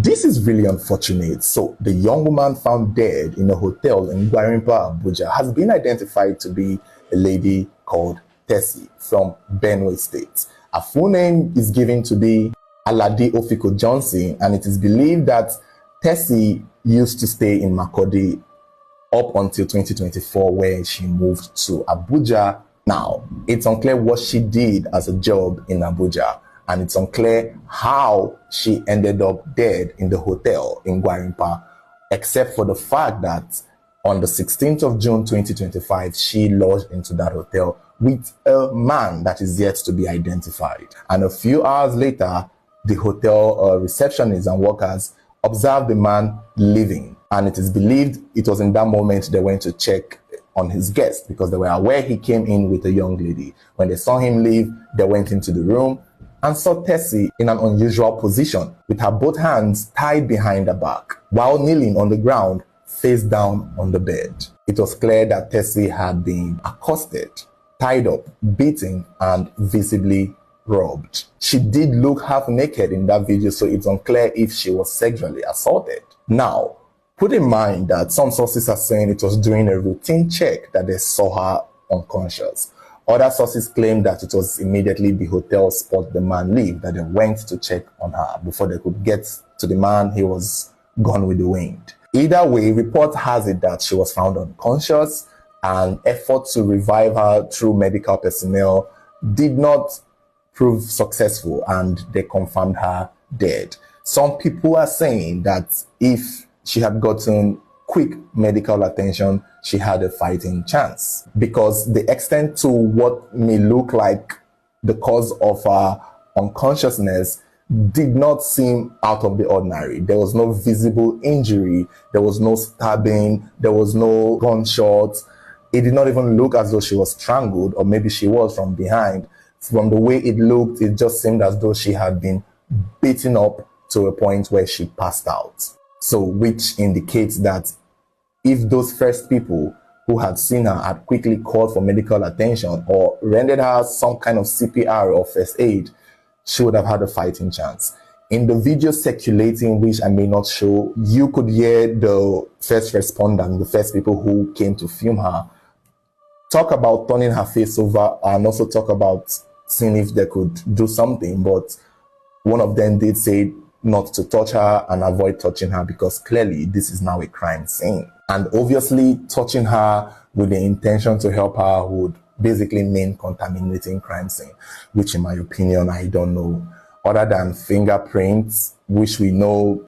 This is really unfortunate. So the young woman found dead in a hotel in Gwarinpa, Abuja, has been identified to be a lady called Tessie from Benue State. Her full name is given to be Alade Ofiko Johnson, and it is believed that Tessie used to stay in Makurdi up until 2024, where she moved to Abuja. Now, it's unclear what she did as a job in Abuja, and it's unclear how she ended up dead in the hotel in Gwarinpa, except for the fact that on the 16th of June 2025, she lodged into that hotel with a man that is yet to be identified. And a few hours later, the hotel receptionists and workers observed the man leaving. And it is believed it was in that moment they went to check on his guest, because they were aware he came in with a young lady. When they saw him leave, they went into the room and saw Tessie in an unusual position with her both hands tied behind her back while kneeling on the ground face down on the bed. It was clear that Tessie had been accosted, tied up, beaten, and visibly robbed. She did look half naked in that video, so it's unclear if she was sexually assaulted. Now, put in mind that some sources are saying it was during a routine check that they saw her unconscious. Other sources claim that it was immediately the hotel spot the man leave that they went to check on her. Before they could get to the man, he was gone with the wind. Either way, report has it that she was found unconscious, and efforts to revive her through medical personnel did not prove successful, and they confirmed her dead. Some people are saying that if she had gotten quick medical attention, she had a fighting chance, because the extent to what may look like the cause of her unconsciousness did not seem out of the ordinary. There was no visible injury, there was no stabbing, there was no gunshots. It did not even look as though she was strangled, or maybe she was from behind. From the way it looked, it just seemed as though she had been beaten up to a point where she passed out. So, which indicates that if those first people who had seen her had quickly called for medical attention or rendered her some kind of CPR or first aid, she would have had a fighting chance. In the video circulating, which I may not show, you could hear the first respondent, the first people who came to film her, talk about turning her face over and also talk about seeing if they could do something. But one of them did say not to touch her and avoid touching her, because clearly this is now a crime scene. And obviously touching her with the intention to help her would basically mean contaminating crime scene, which in my opinion, I don't know. Other than fingerprints, which we know